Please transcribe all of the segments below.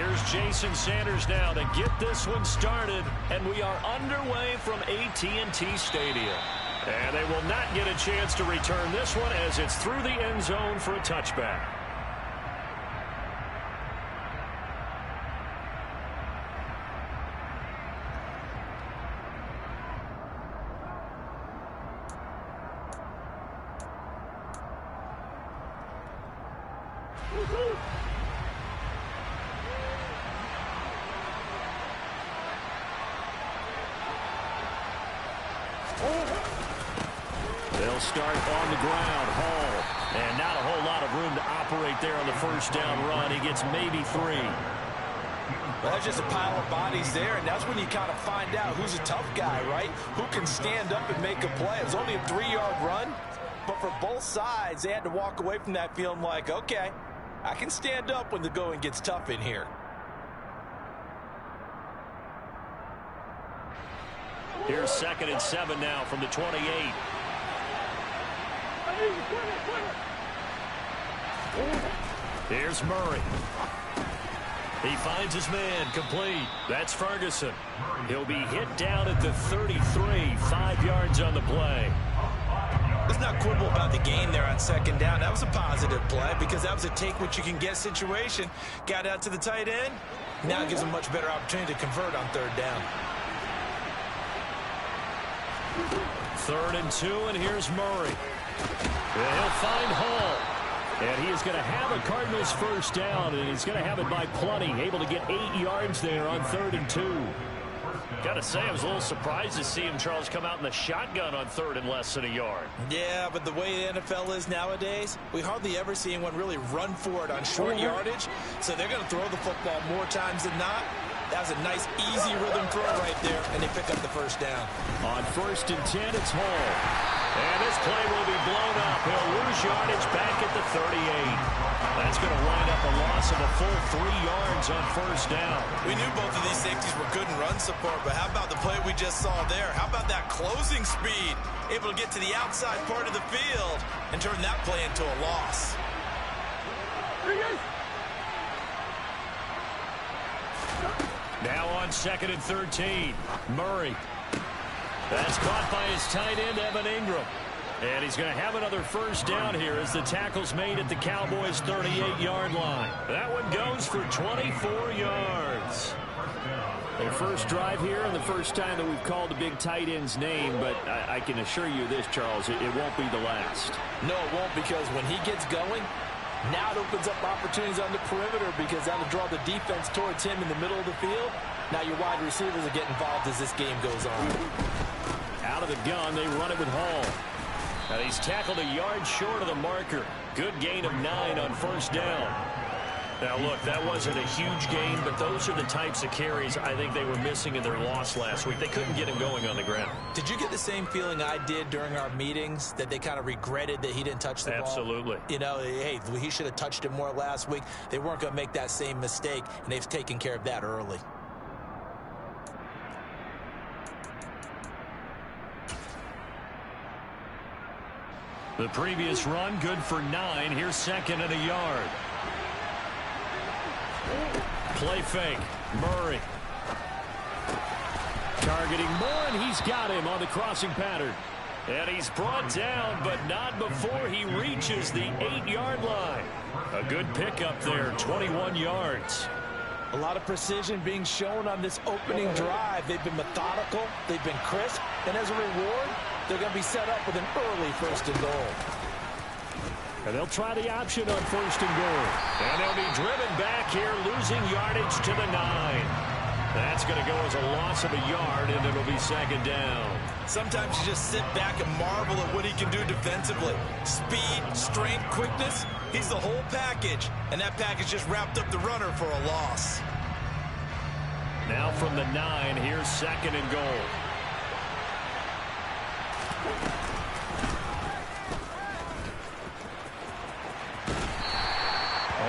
Here's Jason Sanders now to get this one started, and we are underway from AT&T Stadium. And they will not get a chance to return this one as it's through the end zone for a touchback. They'll start on the ground. Hall. And not a whole lot of room to operate there on the first down run. He gets maybe 3. Well, that's just a pile of bodies there, and that's when you kind of find out who's a tough guy, right? Who can stand up and make a play. It was only a 3-yard run, but for both sides, they had to walk away from that feeling like, okay, I can stand up when the going gets tough in here. Here's 2nd and 7 now from the 28. Here's Murray. He finds his man, complete. That's Ferguson. He'll be hit down at the 33, 5 yards on the play. Let's not quibble about the gain there on 2nd down. That was a positive play because that was a take-what-you-can-get situation. Got out to the tight end. Now it gives him a much better opportunity to convert on 3rd down. 3rd and 2, and here's Murray. And he'll find Hall. And he is going to have a Cardinals first down, and he's going to have it by plenty. Able to get 8 yards there on 3rd and 2. Got to say, I was a little surprised to see him, Charles, come out in the shotgun on 3rd and less than a yard. Yeah, but the way the NFL is nowadays, we hardly ever see anyone really run for it on short yardage. So they're going to throw the football more times than not. That was a nice, easy rhythm throw right there, and they pick up the first down. On 1st and 10, it's Hall. And this play will be blown up. He'll lose yardage back at the 38. That's going to wind up a loss of a full 3 yards on 1st down. We knew both of these safeties were good in run support, but how about the play we just saw there? How about that closing speed? Able to get to the outside part of the field and turn that play into a loss. Now on 2nd and 13, Murray. That's caught by his tight end, Evan Ingram. And he's going to have another first down here as the tackle's made at the Cowboys' 38-yard line. That one goes for 24 yards. Their first drive here and the first time that we've called a big tight end's name, but I can assure you this, Charles, it won't be the last. No, it won't, because when he gets going, now it opens up opportunities on the perimeter because that'll draw the defense towards him in the middle of the field. Now your wide receivers will get involved as this game goes on. Out of the gun, they run it with Hall. And he's tackled a yard short of the marker. Good gain of 9 on 1st down. Now, look, that wasn't a huge gain, but those are the types of carries I think they were missing in their loss last week. They couldn't get him going on the ground. Did you get the same feeling I did during our meetings, that they kind of regretted that he didn't touch the ball? Absolutely. You know, hey, he should have touched it more last week. They weren't going to make that same mistake, and they've taken care of that early. The previous run, good for 9. Here's 2nd and a yard. Play fake. Murray. Targeting Moore, and he's got him on the crossing pattern. And he's brought down, but not before he reaches the 8-yard line. A good pickup there, 21 yards. A lot of precision being shown on this opening drive. They've been methodical, they've been crisp, and as a reward, they're going to be set up with an early 1st and goal. And they'll try the option on 1st and goal. And they'll be driven back here, losing yardage to the 9. That's going to go as a loss of a yard, and it'll be 2nd down. Sometimes you just sit back and marvel at what he can do defensively. Speed, strength, quickness, he's the whole package. And that package just wrapped up the runner for a loss. Now from the 9, here's 2nd and goal.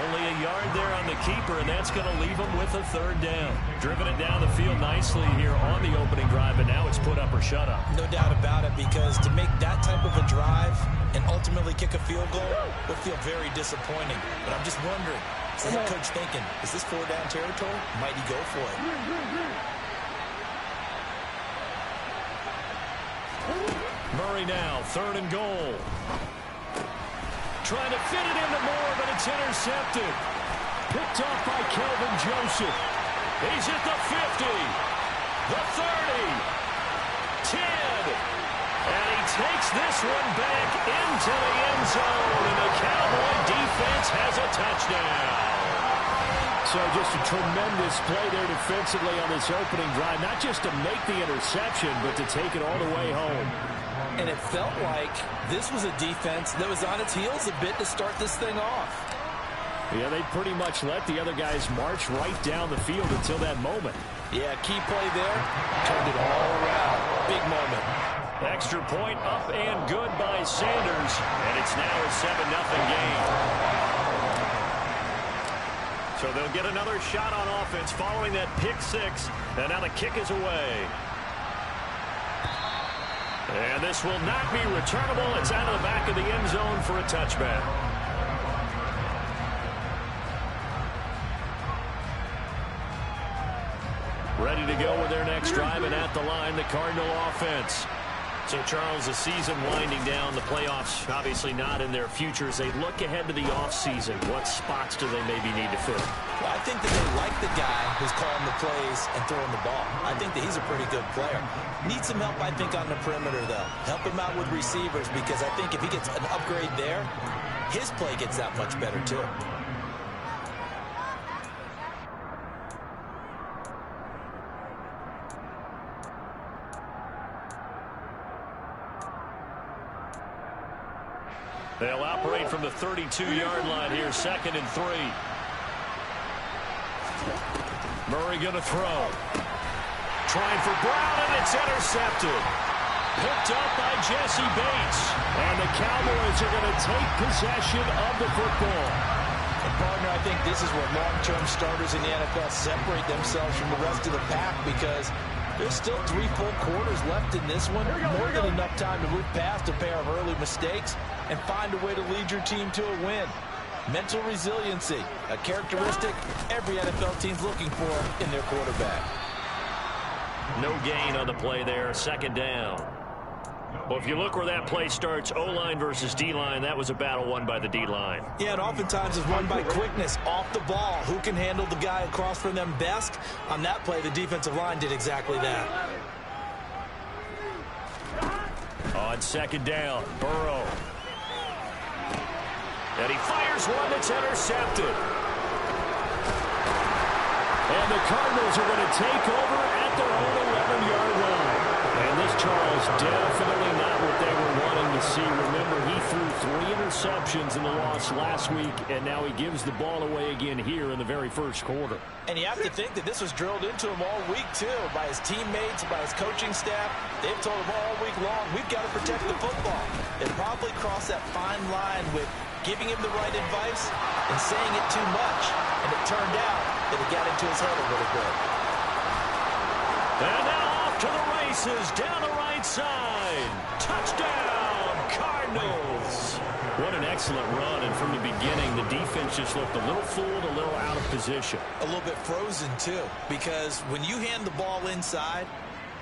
Only a yard there on the keeper, and that's going to leave him with a third down. Driven it down the field nicely here on the opening drive, but now it's put up or shut up. No doubt about it, because to make that type of a drive and ultimately kick a field goal would feel very disappointing. But I'm just wondering, is the head coach thinking, is this 4-down territory? Might he go for it? Murray now, 3rd and goal. Trying to fit it into Moore, but it's intercepted. Picked off by Kelvin Joseph. He's at the 50, the 30, 10. And he takes this one back into the end zone, and the Cowboy defense has a touchdown. So just a tremendous play there defensively on this opening drive, not just to make the interception, but to take it all the way home. And it felt like this was a defense that was on its heels a bit to start this thing off. Yeah, they pretty much let the other guys march right down the field until that moment. Yeah, key play there. Turned it all around. Big moment. Extra point up and good by Sanders. And it's now a 7-0 game. So they'll get another shot on offense following that pick six. And now the kick is away. And this will not be returnable. It's out of the back of the end zone for a touchback. Ready to go with their next drive, and at the line, the Cardinal offense. So, Charles, the season winding down, the playoffs obviously not in their future. As they look ahead to the offseason, what spots do they maybe need to fill? Well, I think that they like the guy who's calling the plays and throwing the ball. I think that he's a pretty good player. Needs some help, I think, on the perimeter, though. Help him out with receivers, because I think if he gets an upgrade there, his play gets that much better, too. They'll operate from the 32-yard line here, 2nd and 3. Murray going to throw. Trying for Brown, and it's intercepted. Picked up by Jesse Bates. And the Cowboys are going to take possession of the football. And partner, I think this is where long-term starters in the NFL separate themselves from the rest of the pack, because there's still 3 full quarters left in this one. More than enough time to move past a pair of early mistakes and find a way to lead your team to a win. Mental resiliency, a characteristic every NFL team's looking for in their quarterback. No gain on the play there, 2nd down. Well, if you look where that play starts, O-line versus D-line, that was a battle won by the D-line. Yeah, and oftentimes it's won by quickness, off the ball. Who can handle the guy across from them best? On that play, the defensive line did exactly that. On 2nd down, Burrow. And he fires one that's intercepted. And the Cardinals are going to take over at their own 11-yard line. And this, Charles, definitely not what they were wanting to see. Remember, he threw 3 interceptions in the loss last week, and now he gives the ball away again here in the very first quarter. And you have to think that this was drilled into him all week, too, by his teammates, by his coaching staff. They've told him all week long, we've got to protect the football. They probably crossed that fine line with giving him the right advice and saying it too much. And it turned out that it got into his head a little bit. And now off to the races, down the right side. Touchdown, Cardinals. What an excellent run, and from the beginning, the defense just looked a little fooled, a little out of position. A little bit frozen, too, because when you hand the ball inside,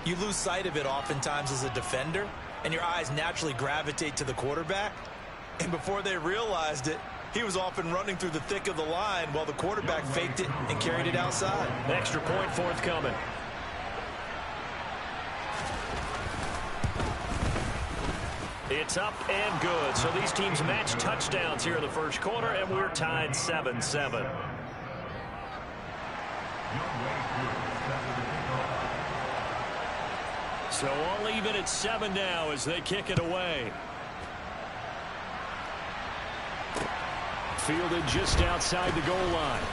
you lose sight of it oftentimes as a defender, and your eyes naturally gravitate to the quarterback. And before they realized it, he was off and running through the thick of the line while the quarterback faked it and carried it outside. Extra point forthcoming. It's up and good. So these teams match touchdowns here in the first quarter, and we're tied 7-7. So all even at 7 now as they kick it away. Fielded just outside the goal line.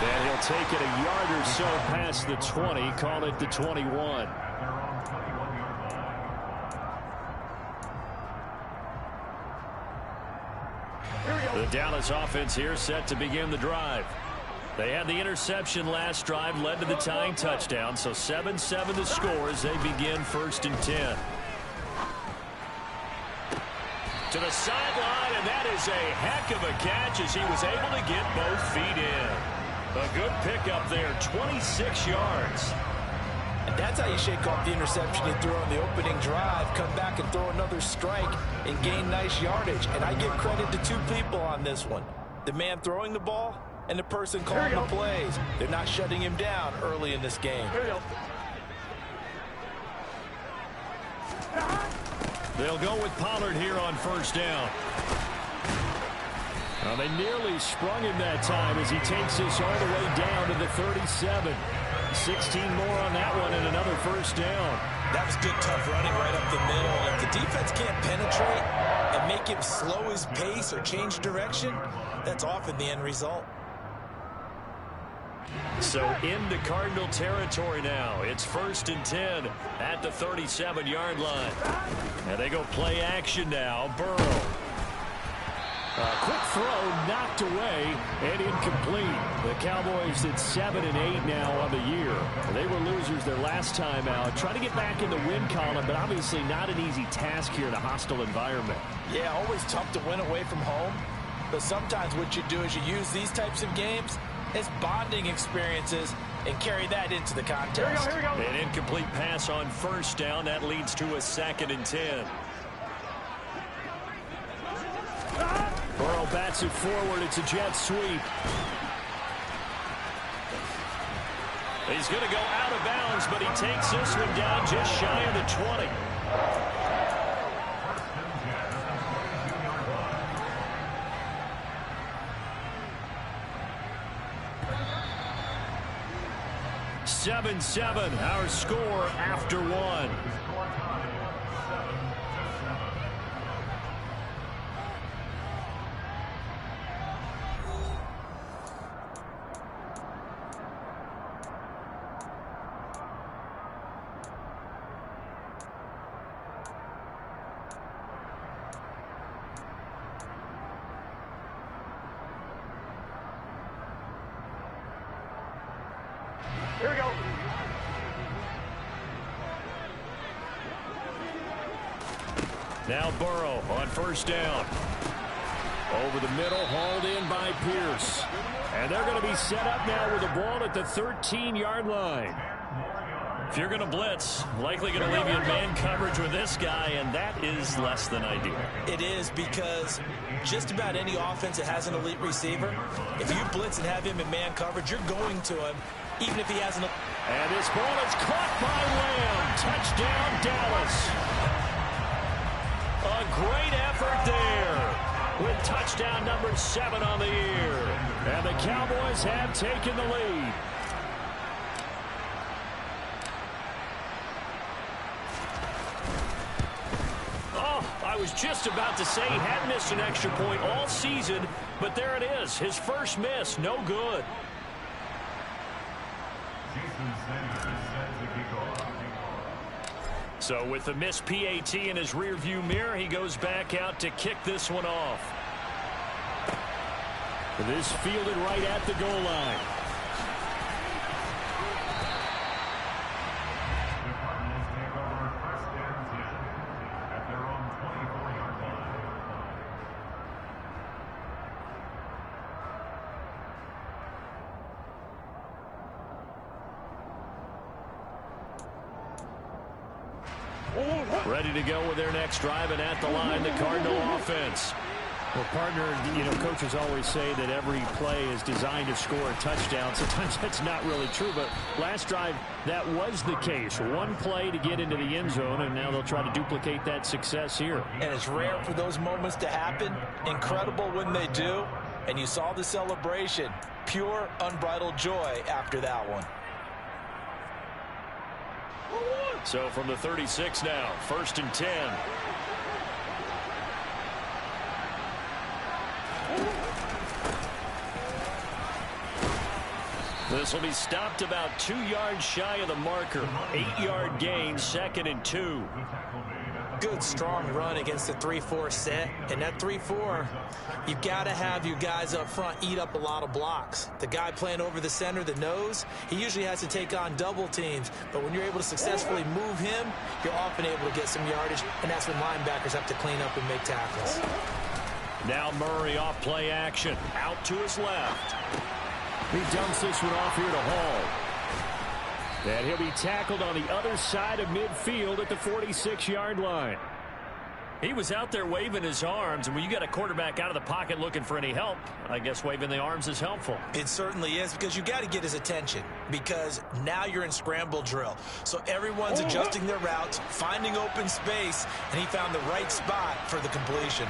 And he'll take it a yard or so past the 20, call it the 21. Here we go. The Dallas offense here set to begin the drive. They had the interception last drive, led to the tying touchdown, so 7-7 the score as they begin 1st and 10. To the sideline, and that is a heck of a catch as he was able to get both feet in. A good pickup there, 26 yards. And that's how you shake off the interception he threw on the opening drive, come back and throw another strike and gain nice yardage. And I give credit to two people on this one. The man throwing the ball and the person calling the plays. They're not shutting him down early in this game. They'll go with Pollard here on 1st down. Well, they nearly sprung him that time as he takes this all the way down to the 37. 16 more on that one and another 1st down. That was good, tough running right up the middle. If the defense can't penetrate and make him slow his pace or change direction, that's often the end result. So into Cardinal territory now. It's 1st and 10 at the 37-yard line. And they go play action now. Burrow. Quick throw knocked away and incomplete. The Cowboys at 7-8 now on the year. They were losers their last time out. Trying to get back in the win column, but obviously not an easy task here in a hostile environment. Yeah, always tough to win away from home. But sometimes what you do is you use these types of games as bonding experiences and carry that into the contest. Here we go. An incomplete pass on 1st down. That leads to a 2nd and 10. Burrow bats it forward. It's a jet sweep. He's going to go out of bounds, but he takes this one down just shy of the 20. (7-7) our score after one. Here we go. Now Burrow on 1st down. Over the middle, hauled in by Pierce. And they're going to be set up now with the ball at the 13-yard line. If you're going to blitz, likely going to leave you in man coverage with this guy, and that is less than ideal. It is, because just about any offense that has an elite receiver, if you blitz and have him in man coverage, you're going to him, even if he has an... And this ball is caught by Lamb. Touchdown, Dallas. A great effort there with touchdown number 7 on the year. And the Cowboys have taken the lead. I was just about to say he had missed an extra point all season, but there it is. His first miss, no good. So with the missed PAT in his rearview mirror, he goes back out to kick this one off. This fielded right at the goal line. Ready to go with their next drive, and at the line, the Cardinal offense. Well, partner, coaches always say that every play is designed to score a touchdown. Sometimes that's not really true, but last drive, that was the case. One play to get into the end zone, and now they'll try to duplicate that success here. And it's rare for those moments to happen. Incredible when they do. And you saw the celebration. Pure, unbridled joy after that one. So from the 36 now, 1st and 10. This will be stopped about 2 yards shy of the marker. 8-yard gain, 2nd and 2. good, strong run against the 3-4 set. And that 3-4, you've got to have your guys up front eat up a lot of blocks. The guy playing over the center, the nose, he usually has to take on double teams. But when you're able to successfully move him, you're often able to get some yardage, and that's when linebackers have to clean up and make tackles. Now Murray off play action. Out to his left. He dumps this one off here to Hall. And he'll be tackled on the other side of midfield at the 46-yard line. He was out there waving his arms, and when you got a quarterback out of the pocket looking for any help, I guess waving the arms is helpful. It certainly is, because you got to get his attention, because now you're in scramble drill. So everyone's adjusting their routes, finding open space, and he found the right spot for the completion.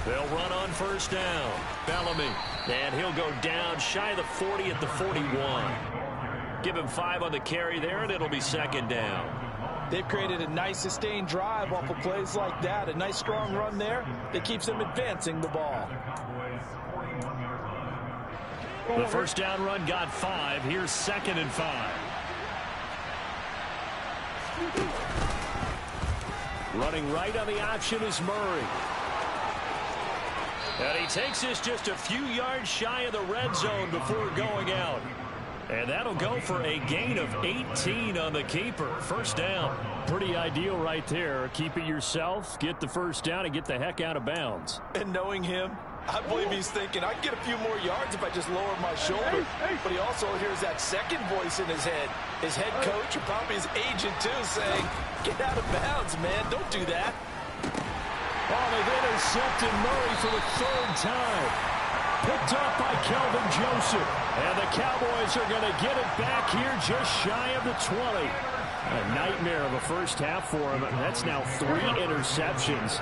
They'll run on first down. Bellamy, and he'll go down shy of the 40 at the 41. Give him 5 on the carry there, and it'll be second down. They've created a nice sustained drive off of plays like that. A nice strong run there that keeps them advancing the ball. The first down run got 5. Here's second and 5. Running right on the option is Murray. And he takes this just a few yards shy of the red zone before going out. And that'll go for a gain of 18 on the keeper. First down. Pretty ideal right there. Keep it yourself, get the first down, and get the heck out of bounds. And knowing him, I believe he's thinking, I can get a few more yards if I just lower my shoulder. But he also hears that second voice in his head. His head coach, or probably his agent too, saying, get out of bounds, man. Don't do that. Oh, they've intercepted Murray for the third time. Picked up by Kelvin Joseph. And the Cowboys are going to get it back here just shy of the 20. A nightmare of a first half for him. That's now 3 interceptions.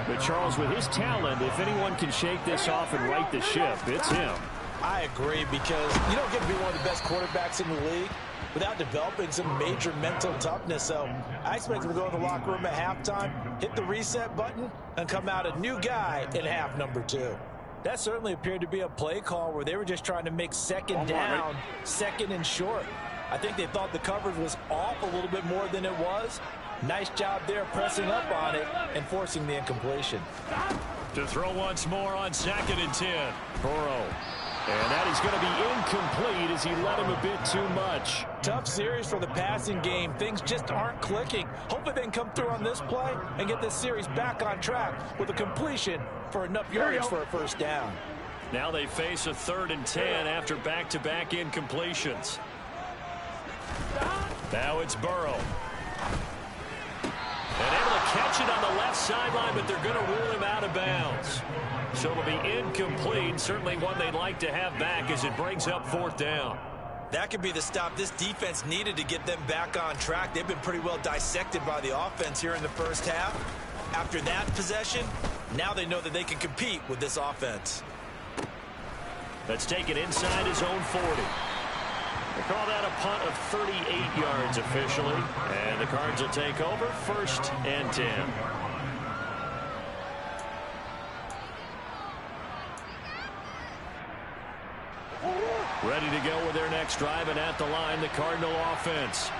But Charles, with his talent, if anyone can shake this off and right the ship, it's him. I agree, because you don't get to be one of the best quarterbacks in the league without developing some major mental toughness. So I expect him to go in the locker room at halftime, hit the reset button, and come out a new guy in half number 2. That certainly appeared to be a play call where they were just trying to make second down, second and short. I think they thought the coverage was off a little bit more than it was. Nice job there pressing up on it and forcing the incompletion. To throw once more on second and 10. Burrow. And that is going to be incomplete as he let him a bit too much. Tough series for the passing game. Things just aren't clicking. Hopefully they can come through on this play and get this series back on track with a completion for enough yardage for a first down. Now they face a 3rd and 10 after back-to-back incompletions. Now it's Burrow. And able to catch it on the left sideline, but they're going to rule him out of bounds. So it'll be incomplete. Certainly one they'd like to have back as it brings up 4th down. That could be the stop this defense needed to get them back on track. They've been pretty well dissected by the offense here in the first half. After that possession, now they know that they can compete with this offense. Let's take it inside his own 40. They call that a punt of 38 yards officially. And the Cards will take over 1st and 10. Ready to go with their next drive, and at the line, the Cardinal offense.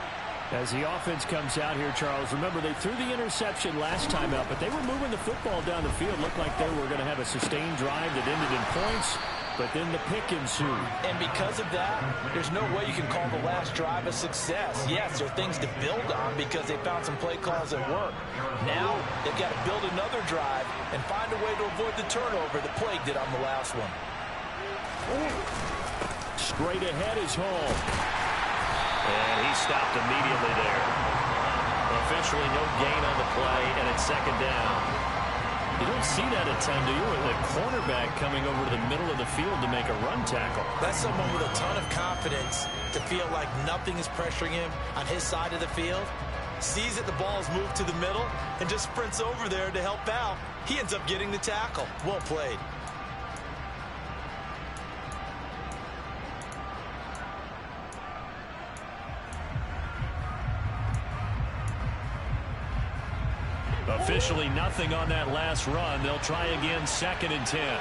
As the offense comes out here, Charles, remember they threw the interception last time out, but they were moving the football down the field. Looked like they were going to have a sustained drive that ended in points, but then the pick ensued. And because of that, there's no way you can call the last drive a success. Yes, there are things to build on because they found some play calls that work. Now they've got to build another drive and find a way to avoid the turnover the Plague did on the last one. Straight ahead is Hall. And he stopped immediately there. Officially no gain on the play, and it's second down. You don't see that a ton, do you? With a cornerback coming over to the middle of the field to make a run tackle. That's someone with a ton of confidence to feel like nothing is pressuring him on his side of the field. Sees that the ball's moved to the middle and just sprints over there to help out. He ends up getting the tackle. Well played. Officially nothing on that last run. They'll try again, 2nd and 10.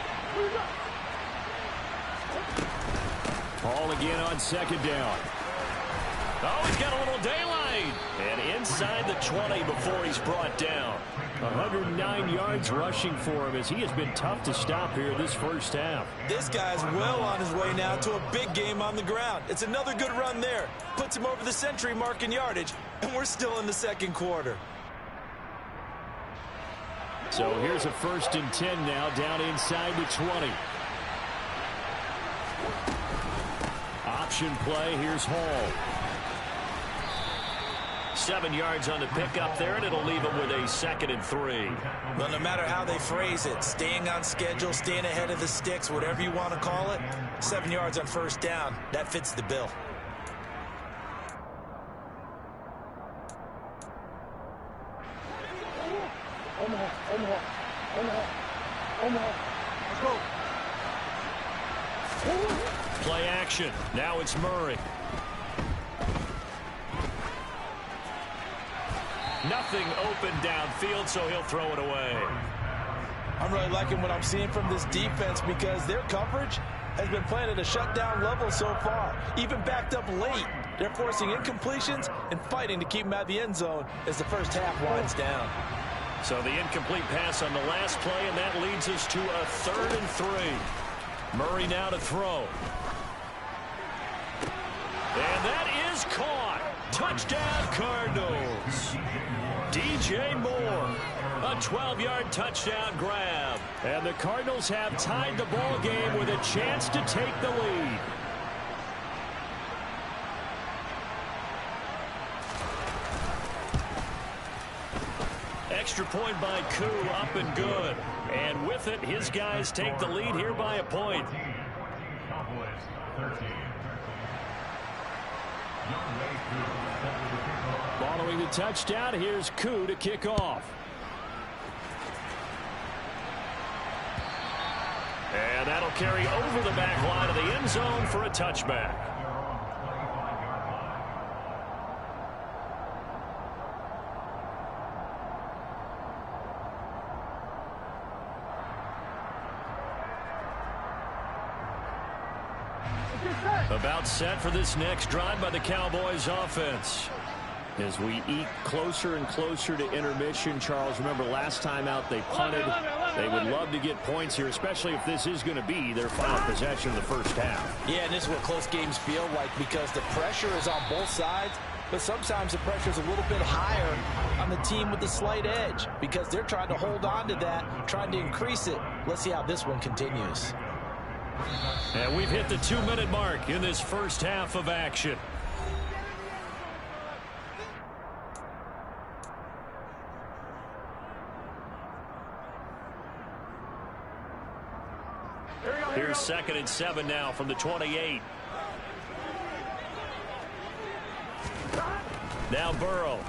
Ball again on 2nd down. Oh, he's got a little daylight. made. And inside the 20 before he's brought down. 109 yards rushing for him as he has been tough to stop here this first half. This guy's well on his way now to a big game on the ground. It's another good run there. Puts him over the century mark in yardage, and we're still in the second quarter. So here's a 1st and 10 now down inside the 20. Option play. Here's Hall. 7 yards on the pickup there, and it'll leave him with a 2nd and 3. Well, no matter how they phrase it, staying on schedule, staying ahead of the sticks, whatever you want to call it, 7 yards on 1st down, that fits the bill. Let's go. Play action. Now it's Murray. Nothing open downfield, so he'll throw it away. I'm really liking what I'm seeing from this defense because their coverage has been playing at a shutdown level so far. Even backed up late, they're forcing incompletions and fighting to keep them out of the end zone as the first half winds down. So the incomplete pass on the last play, and that leads us to a 3rd and 3. Murray now to throw. And that is caught. Touchdown, Cardinals. DJ Moore. A 12-yard touchdown grab. And the Cardinals have tied the ball game with a chance to take the lead. Extra point by Koo, up and good. And with it, his guys take the lead here by a point. Following the touchdown, here's Koo to kick off. And that'll carry over the back line of the end zone for a touchback. About set for this next drive by the Cowboys offense. As we eke closer and closer to intermission, Charles, remember last time out they punted. They would love to get points here, especially if this is going to be their final possession of the first half. Yeah, and this is what close games feel like because the pressure is on both sides, but sometimes the pressure is a little bit higher on the team with the slight edge because they're trying to hold on to that, trying to increase it. Let's see how this one continues. And we've hit the 2-minute mark in this first half of action. Here's 2nd and 7 now from the 28. Now Burrow.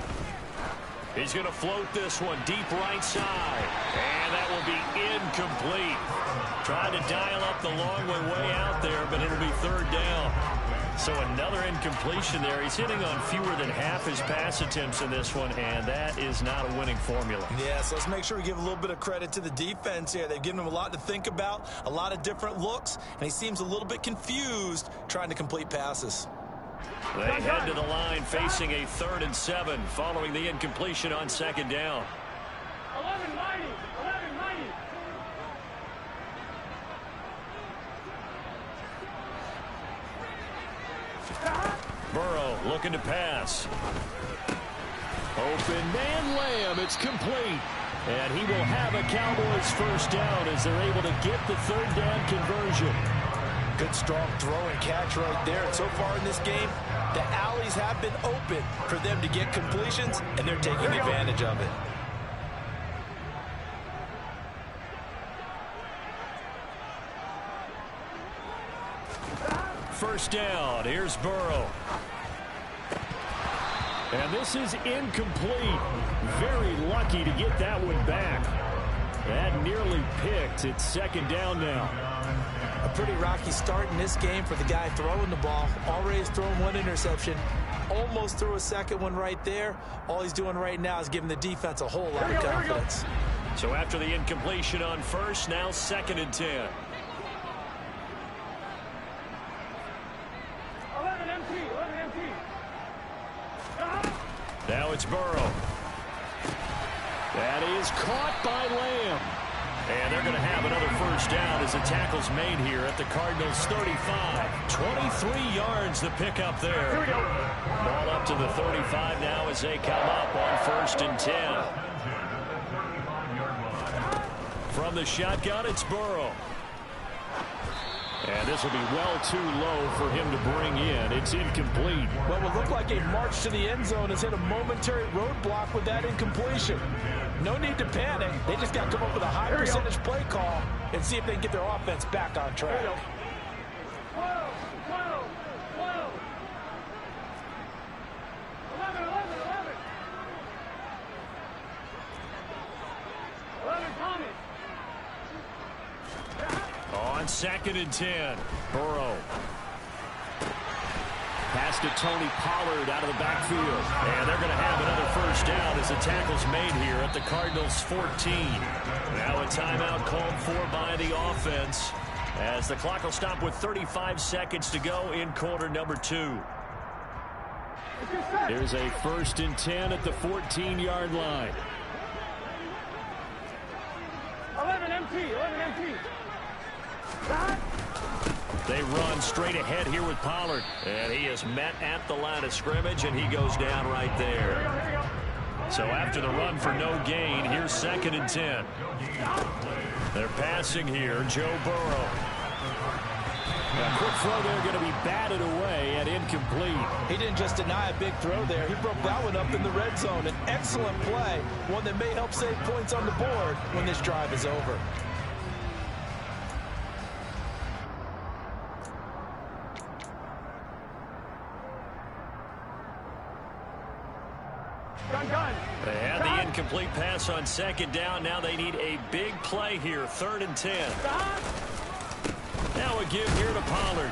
He's going to float this one deep right side. And that will be incomplete. Trying to dial up the long way out there, but it'll be 3rd down. So another incompletion there. He's hitting on fewer than half his pass attempts in this one, and that is not a winning formula. Yeah, so let's make sure we give a little bit of credit to the defense here. They've given him a lot to think about, a lot of different looks, and he seems a little bit confused trying to complete passes. They head to the line facing a 3rd and 7 following the incompletion on 2nd down. 11-90. Burrow looking to pass. Open man Lamb. It's complete. And he will have a Cowboys first down as they're able to get the 3rd down conversion. Good strong throw and catch right there. And so far in this game, the alleys have been open for them to get completions, and they're taking advantage of it. First down. Here's Burrow. And this is incomplete. Very lucky to get that one back. That nearly picked. It's 2nd down now. A pretty rocky start in this game for the guy throwing the ball. Already has thrown 1 interception. Almost threw a 2nd one right there. All he's doing right now is giving the defense a whole lot of confidence. So after the incompletion on 1st, now 2nd and 10. 11 empty. Now it's Burrow. That is caught by Lamb. And they're going to have another first down as the tackle's made here at the Cardinals 35. 23 yards to pick up there. Here we go. Ball up to the 35 now as they come up on 1st and 10. From the shotgun, it's Burrow. And this will be well too low for him to bring in. It's incomplete. What would look like a march to the end zone has hit a momentary roadblock with that incompletion. No need to panic. They just got to come up with a high percentage play call and see if they can get their offense back on track. 12, 11, 11 Thomas. On 2nd and 10, Burrow. Pass to Tony Pollard out of the backfield. And they're going to have another first down as the tackle's made here at the Cardinals 14. Now a timeout called for by the offense as the clock will stop with 35 seconds to go in quarter number 2. Here's a 1st and 10 at the 14-yard line. 11 MT. They run straight ahead here with Pollard. And he is met at the line of scrimmage, and he goes down right there. So after the run for no gain, here's 2nd and 10. They're passing here, Joe Burrow. A quick throw there going to be batted away and incomplete. He didn't just deny a big throw there. He broke that one up in the red zone. An excellent play, one that may help save points on the board when this drive is over. They had the incomplete pass on 2nd down. Now they need a big play here. 3rd and 10. Now a give here to Pollard.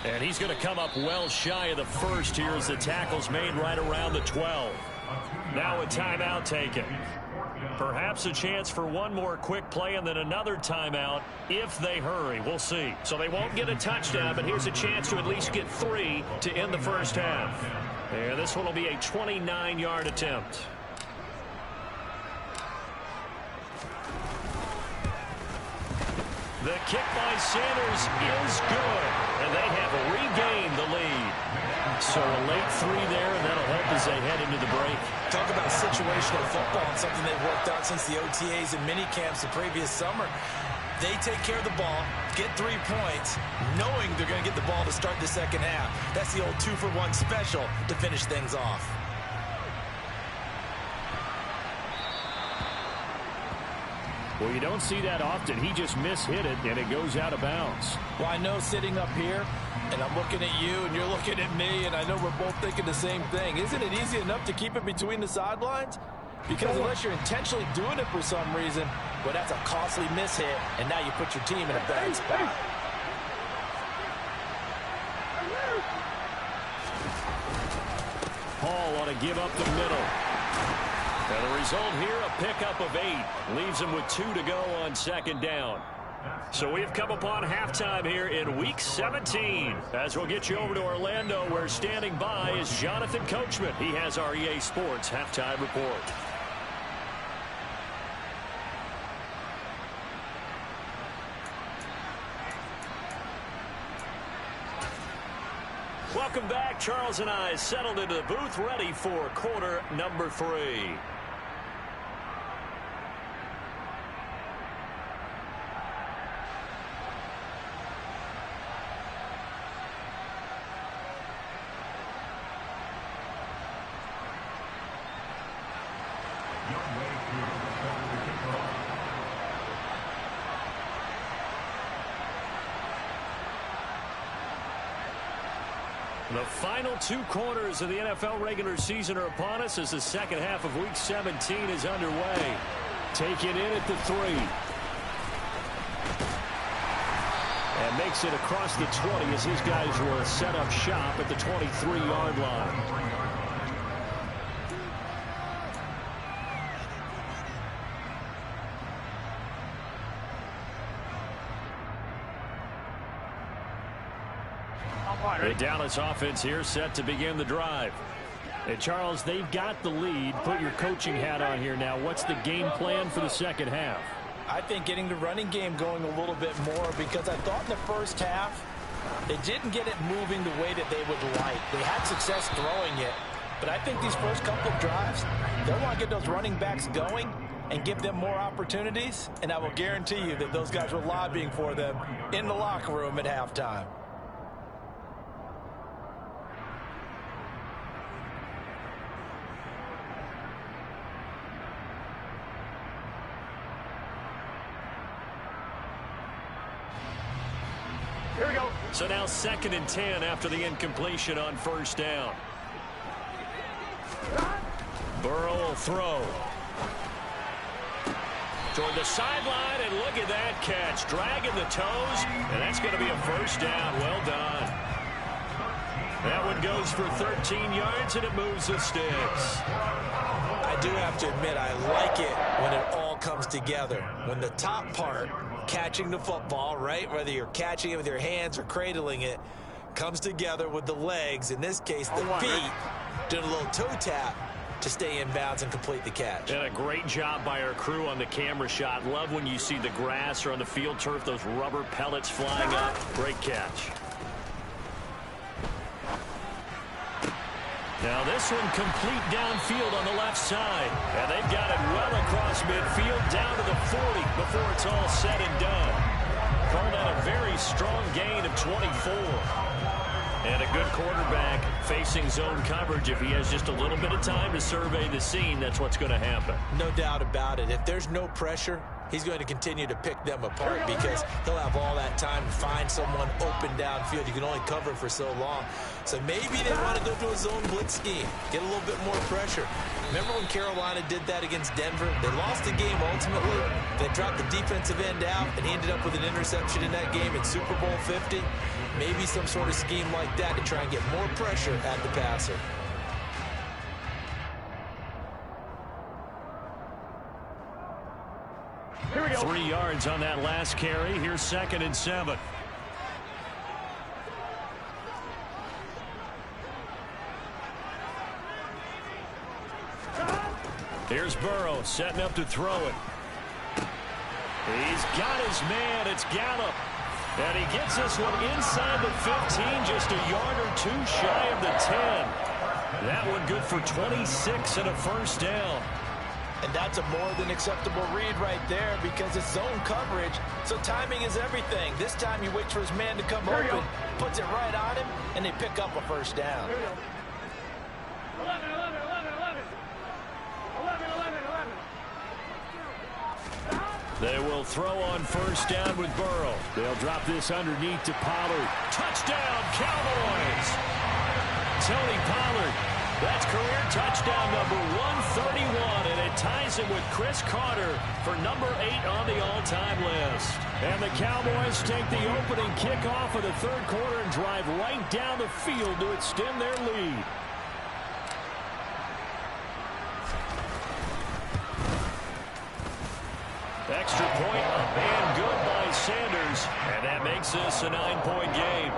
And he's going to come up well shy of the first here as the tackle's made right around the 12. Now a timeout taken. Perhaps a chance for one more quick play and then another timeout if they hurry. We'll see. So they won't get a touchdown, but here's a chance to at least get 3 to end the first half. And this one will be a 29-yard attempt. The kick by Sanders is good, and they have regained the lead. So a late 3 there, and that'll help as they head into the break. Talk about situational football and something they've worked out since the OTAs and mini camps the previous summer. They take care of the ball, get 3 points, knowing they're going to get the ball to start the second half. That's the old 2-for-1 special to finish things off. Well, you don't see that often. He just mishit it, and it goes out of bounds. Well, I know sitting up here, and I'm looking at you, and you're looking at me, and I know we're both thinking the same thing. Isn't it easy enough to keep it between the sidelines? Because unless you're intentionally doing it for some reason, well, that's a costly mishit, and now you put your team in a bad spot. Hall ought to give up the middle. And the result here, a pickup of 8. Leaves him with 2 to go on 2nd down. So we've come upon halftime here in Week 17. As we'll get you over to Orlando, where standing by is Jonathan Coachman. He has our EA Sports halftime report. Welcome back. Charles and I settled into the booth, ready for quarter number 3. The final 2 quarters of the NFL regular season are upon us as the second half of Week 17 is underway. Taken in at the 3. And makes it across the 20 as his guys will set up shop at the 23-yard line. The Dallas offense here set to begin the drive. And Charles, they've got the lead. Put your coaching hat on here now. What's the game plan for the second half? I think getting the running game going a little bit more, because I thought in the first half they didn't get it moving the way that they would like. They had success throwing it, but I think these first couple of drives, they'll want to get those running backs going and give them more opportunities, and I will guarantee you that those guys were lobbying for them in the locker room at halftime. Here we go. So now 2nd and 10 after the incompletion on first down. Burrow will throw. Toward the sideline, and look at that catch. Dragging the toes, and that's going to be a first down. Well done. That one goes for 13 yards, and it moves the sticks. I do have to admit, I like it when it all comes together. When the top part, catching the football, right, whether you're catching it with your hands or cradling it, comes together with the legs, in this case the feet, doing a little toe tap to stay in bounds and complete the catch. And a great job by our crew on the camera shot. Love when you see the grass or on the field turf, those rubber pellets flying up. Great catch. Now this one complete downfield on the left side. And they've got it well across midfield down to the 40 before it's all said and done. Called out a very strong gain of 24. And a good quarterback facing zone coverage. If he has just a little bit of time to survey the scene, that's what's going to happen. No doubt about it. If there's no pressure, he's going to continue to pick them apart because he'll have all that time to find someone open downfield. You can only cover for so long. So maybe they want to go to a zone blitz scheme, get a little bit more pressure. Remember when Carolina did that against Denver? They lost the game ultimately. They dropped the defensive end out, and he ended up with an interception in that game in Super Bowl 50. Maybe some sort of scheme like that to try and get more pressure at the passer. Here we go. 3 yards on that last carry. Here's 2nd and 7. Here's Burrow setting up to throw it. He's got his man. It's Gallup. And he gets this one inside the 15, just a yard or two shy of the 10. That one good for 26 and a first down. And that's a more than acceptable read right there because it's zone coverage, so timing is everything. This time he waits for his man to come open, puts it right on him, and they pick up a first down. 11, 11, 11, 11. 11, 11, 11. They will throw on first down with Burrow. They'll drop this underneath to Pollard. Touchdown, Cowboys! Tony Pollard. That's career touchdown number 131, and it ties him with Chris Carter for number 8 on the all-time list. And the Cowboys take the opening kickoff of the third quarter and drive right down the field to extend their lead. Extra point up and good by Sanders, and that makes this a 9-point game.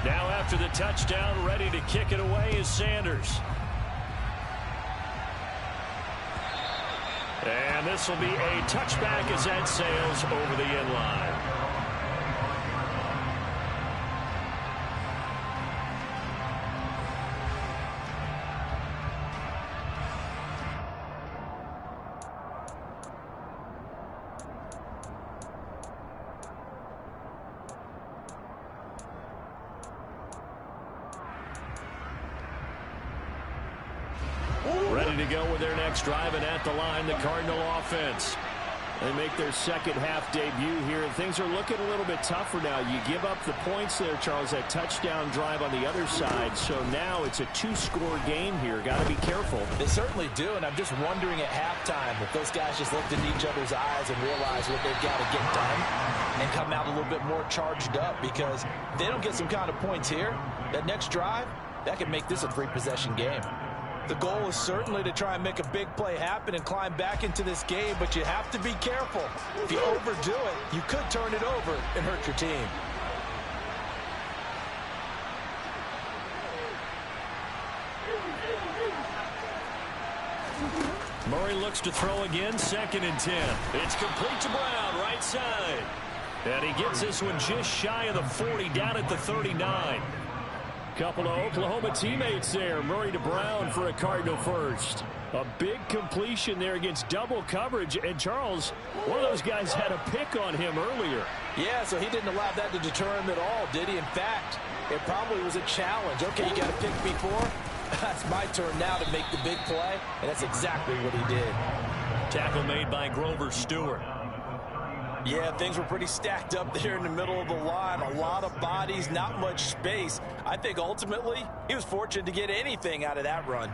Now after the touchdown, ready to kick it away is Sanders. And this will be a touchback as that sails over the end line. Ready to go with their next drive, and at the line, the Cardinal offense. They make their second half debut here, and things are looking a little bit tougher now. You give up the points there, Charles, that touchdown drive on the other side, so now it's a 2-score game here. Got to be careful. They certainly do, and I'm just wondering at halftime if those guys just looked in each other's eyes and realized what they've got to get done and come out a little bit more charged up, because if they don't get some kind of points here, that next drive, that could make this a 3-possession game. The goal is certainly to try and make a big play happen and climb back into this game, but you have to be careful. If you overdo it, you could turn it over and hurt your team. Murray looks to throw again, 2nd and 10. It's complete to Brown, right side. And he gets this one just shy of the 40, down at the 39. Couple of Oklahoma teammates there. Murray to Brown for a Cardinal first. A big completion there against double coverage. And Charles, one of those guys had a pick on him earlier. Yeah, so he didn't allow that to deter him at all, did he? In fact, it probably was a challenge. Okay, you got a pick before. That's my turn now to make the big play, and that's exactly what he did. Tackle made by Grover Stewart. Yeah, things were pretty stacked up there in the middle of the line. A lot of bodies, not much space. I think ultimately he was fortunate to get anything out of that run.